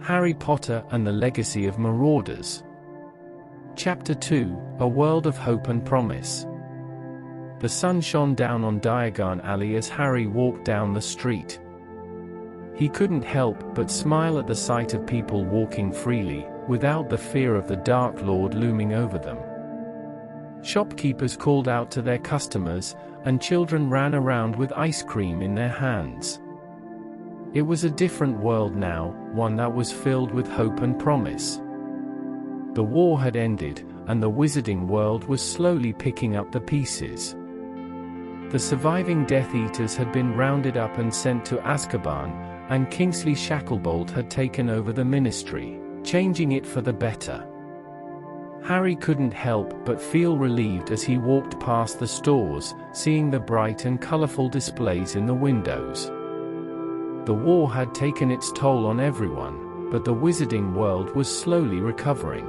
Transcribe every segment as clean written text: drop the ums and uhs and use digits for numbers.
Harry Potter and the Legacy of Marauders. Chapter 2, A World of Hope and Promise. The sun shone down on Diagon Alley as Harry walked down the street. He couldn't help but smile at the sight of people walking freely, without the fear of the Dark Lord looming over them. Shopkeepers called out to their customers, and children ran around with ice cream in their hands. It was a different world now, one that was filled with hope and promise. The war had ended, and the wizarding world was slowly picking up the pieces. The surviving Death Eaters had been rounded up and sent to Azkaban, and Kingsley Shacklebolt had taken over the ministry, changing it for the better. Harry couldn't help but feel relieved as he walked past the stores, seeing the bright and colorful displays in the windows. The war had taken its toll on everyone, but the wizarding world was slowly recovering.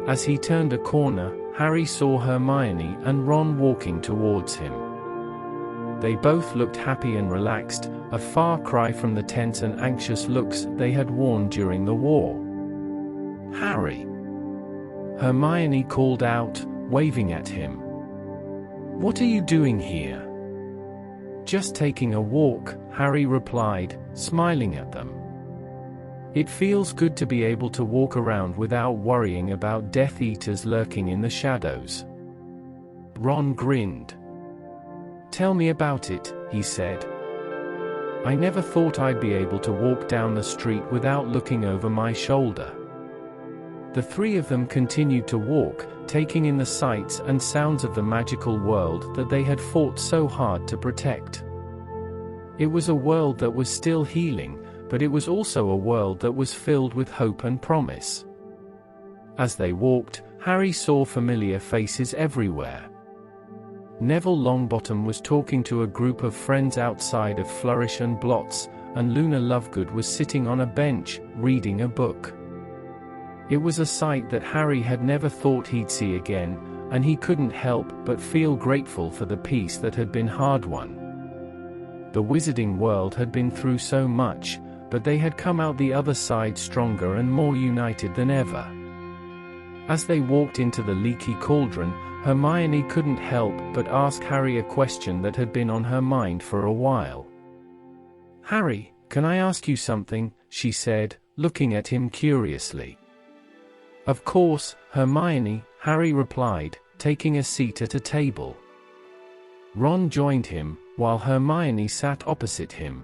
As he turned a corner, Harry saw Hermione and Ron walking towards him. They both looked happy and relaxed, a far cry from the tense and anxious looks they had worn during the war. "Harry!" Hermione called out, waving at him. "What are you doing here?" "Just taking a walk," Harry replied, smiling at them. "It feels good to be able to walk around without worrying about Death Eaters lurking in the shadows." Ron grinned. "Tell me about it," he said. "I never thought I'd be able to walk down the street without looking over my shoulder." The three of them continued to walk, taking in the sights and sounds of the magical world that they had fought so hard to protect. It was a world that was still healing, but it was also a world that was filled with hope and promise. As they walked, Harry saw familiar faces everywhere. Neville Longbottom was talking to a group of friends outside of Flourish and Blots, and Luna Lovegood was sitting on a bench, reading a book. It was a sight that Harry had never thought he'd see again, and he couldn't help but feel grateful for the peace that had been hard-won. The wizarding world had been through so much, but they had come out the other side stronger and more united than ever. As they walked into the leaky cauldron, Hermione couldn't help but ask Harry a question that had been on her mind for a while. "Harry, can I ask you something?" she said, looking at him curiously. "Of course, Hermione," Harry replied, taking a seat at a table. Ron joined him, while Hermione sat opposite him.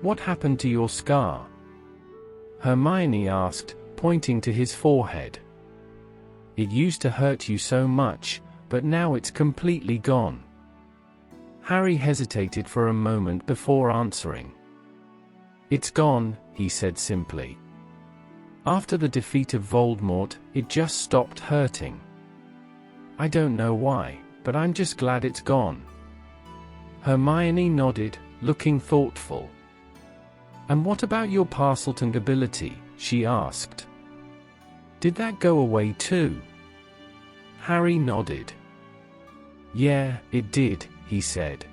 "What happened to your scar?" Hermione asked, pointing to his forehead. "It used to hurt you so much, but now it's completely gone." Harry hesitated for a moment before answering. "It's gone," he said simply. "After the defeat of Voldemort, it just stopped hurting. I don't know why, but I'm just glad it's gone." Hermione nodded, looking thoughtful. "And what about your Parseltongue ability?" she asked. "Did that go away too?" Harry nodded. "Yeah, it did," he said.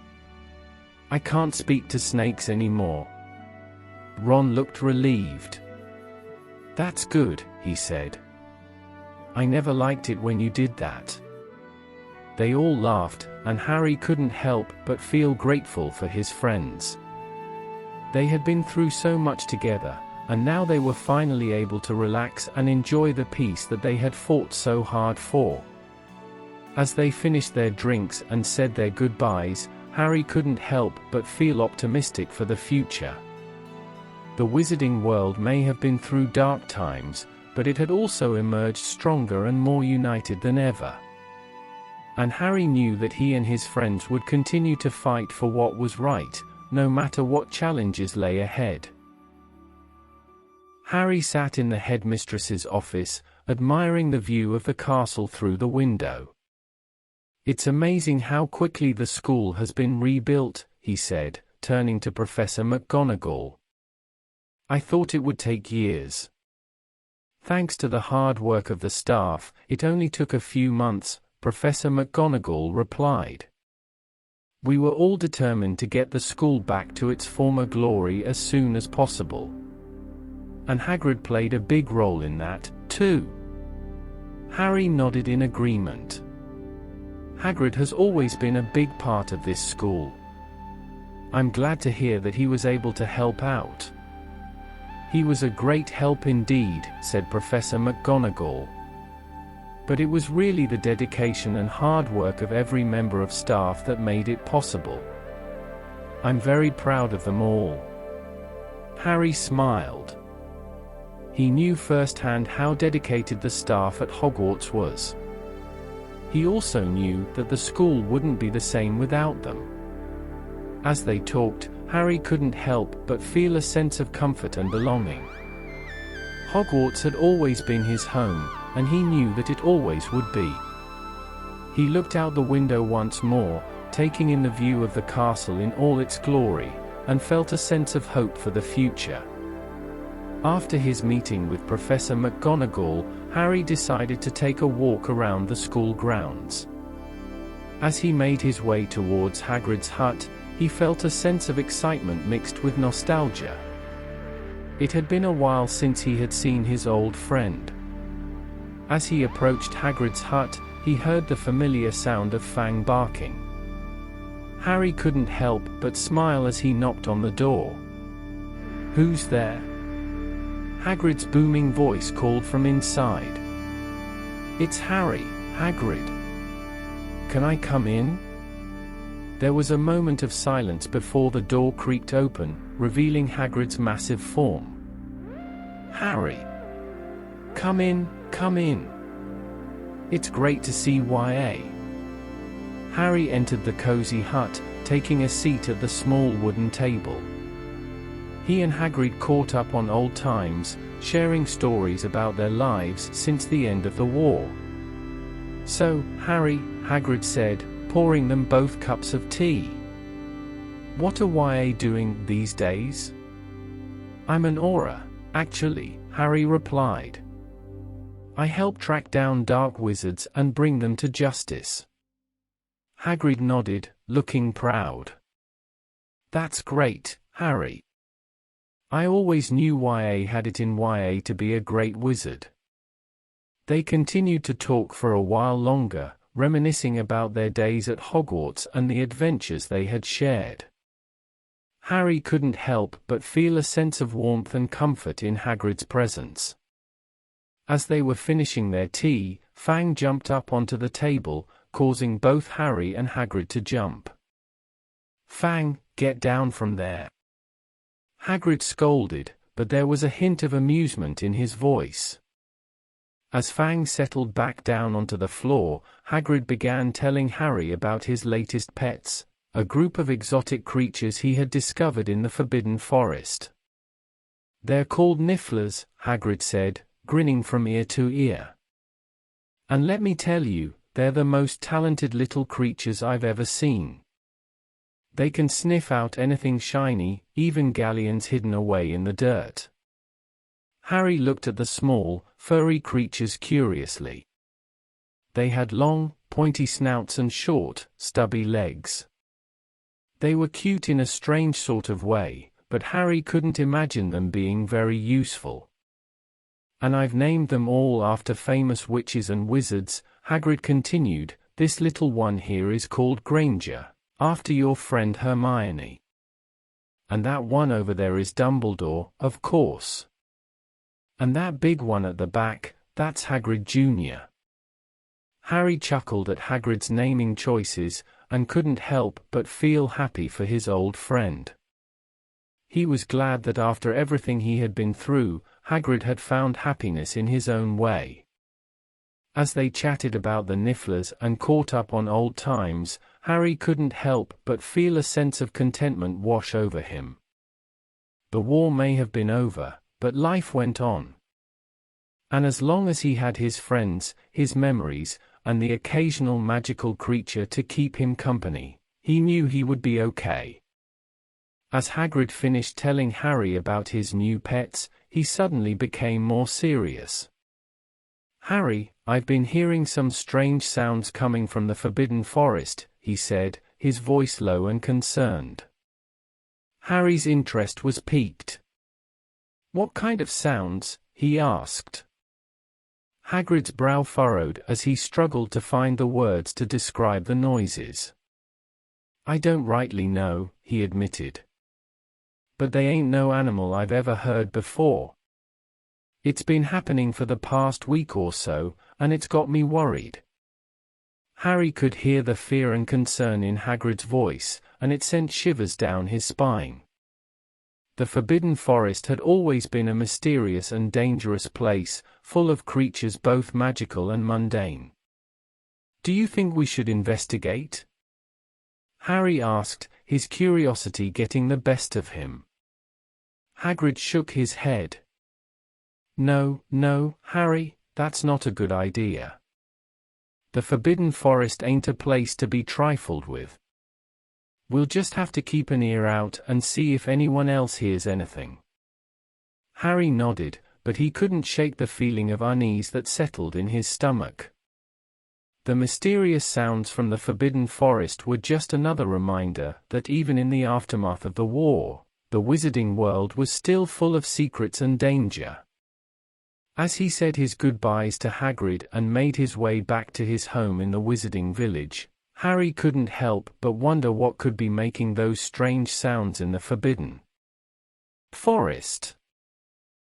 "I can't speak to snakes anymore." Ron looked relieved. "That's good," he said. "I never liked it when you did that." They all laughed, and Harry couldn't help but feel grateful for his friends. They had been through so much together, and now they were finally able to relax and enjoy the peace that they had fought so hard for. As they finished their drinks and said their goodbyes, Harry couldn't help but feel optimistic for the future. The wizarding world may have been through dark times, but it had also emerged stronger and more united than ever. And Harry knew that he and his friends would continue to fight for what was right, no matter what challenges lay ahead. Harry sat in the headmistress's office, admiring the view of the castle through the window. "It's amazing how quickly the school has been rebuilt," he said, turning to Professor McGonagall. "I thought it would take years." "Thanks to the hard work of the staff, it only took a few months," Professor McGonagall replied. "We were all determined to get the school back to its former glory as soon as possible." And Hagrid played a big role in that, too. Harry nodded in agreement. Hagrid has always been a big part of this school. I'm glad to hear that he was able to help out. He was a great help indeed, said Professor McGonagall. But it was really the dedication and hard work of every member of staff that made it possible. I'm very proud of them all. Harry smiled. He knew firsthand how dedicated the staff at Hogwarts was. He also knew that the school wouldn't be the same without them. As they talked, Harry couldn't help but feel a sense of comfort and belonging. Hogwarts had always been his home, and he knew that it always would be. He looked out the window once more, taking in the view of the castle in all its glory, and felt a sense of hope for the future. After his meeting with Professor McGonagall, Harry decided to take a walk around the school grounds. As he made his way towards Hagrid's hut, he felt a sense of excitement mixed with nostalgia. It had been a while since he had seen his old friend. As he approached Hagrid's hut, he heard the familiar sound of Fang barking. Harry couldn't help but smile as he knocked on the door. "Who's there?" Hagrid's booming voice called from inside. "It's Harry, Hagrid. Can I come in?" There was a moment of silence before the door creaked open, revealing Hagrid's massive form. "Harry! Come in, come in. It's great to see YA." Harry entered the cozy hut, taking a seat at the small wooden table. He and Hagrid caught up on old times, sharing stories about their lives since the end of the war. "So, Harry," Hagrid said, pouring them both cups of tea. "What are YA doing these days?" "I'm an aura, actually," Harry replied. "I help track down dark wizards and bring them to justice." Hagrid nodded, looking proud. "That's great, Harry. I always knew YA had it in YA to be a great wizard." They continued to talk for a while longer, reminiscing about their days at Hogwarts and the adventures they had shared. Harry couldn't help but feel a sense of warmth and comfort in Hagrid's presence. As they were finishing their tea, Fang jumped up onto the table, causing both Harry and Hagrid to jump. "Fang, get down from there!" Hagrid scolded, but there was a hint of amusement in his voice. As Fang settled back down onto the floor, Hagrid began telling Harry about his latest pets, a group of exotic creatures he had discovered in the Forbidden Forest. "They're called Nifflers," Hagrid said, grinning from ear to ear. "And let me tell you, they're the most talented little creatures I've ever seen. They can sniff out anything shiny, even galleons hidden away in the dirt." Harry looked at the small, furry creatures curiously. They had long, pointy snouts and short, stubby legs. They were cute in a strange sort of way, but Harry couldn't imagine them being very useful. "And I've named them all after famous witches and wizards," Hagrid continued. "This little one here is called Granger, after your friend Hermione. And that one over there is Dumbledore, of course. And that big one at the back, that's Hagrid Jr." Harry chuckled at Hagrid's naming choices, and couldn't help but feel happy for his old friend. He was glad that after everything he had been through, Hagrid had found happiness in his own way. As they chatted about the Nifflers and caught up on old times, Harry couldn't help but feel a sense of contentment wash over him. The war may have been over, but life went on. And as long as he had his friends, his memories, and the occasional magical creature to keep him company, he knew he would be okay. As Hagrid finished telling Harry about his new pets, he suddenly became more serious. "Harry, I've been hearing some strange sounds coming from the Forbidden Forest," he said, his voice low and concerned. Harry's interest was piqued. "What kind of sounds?" he asked. Hagrid's brow furrowed as he struggled to find the words to describe the noises. "I don't rightly know," he admitted. "But they ain't no animal I've ever heard before. It's been happening for the past week or so, and it's got me worried." Harry could hear the fear and concern in Hagrid's voice, and it sent shivers down his spine. The Forbidden Forest had always been a mysterious and dangerous place, full of creatures both magical and mundane. "Do you think we should investigate?" Harry asked, his curiosity getting the best of him. Hagrid shook his head. No, Harry, that's not a good idea. The Forbidden Forest ain't a place to be trifled with. We'll just have to keep an ear out and see if anyone else hears anything." Harry nodded, but he couldn't shake the feeling of unease that settled in his stomach. The mysterious sounds from the Forbidden Forest were just another reminder that even in the aftermath of the war, the wizarding world was still full of secrets and danger. As he said his goodbyes to Hagrid and made his way back to his home in the Wizarding Village, Harry couldn't help but wonder what could be making those strange sounds in the Forbidden Forest.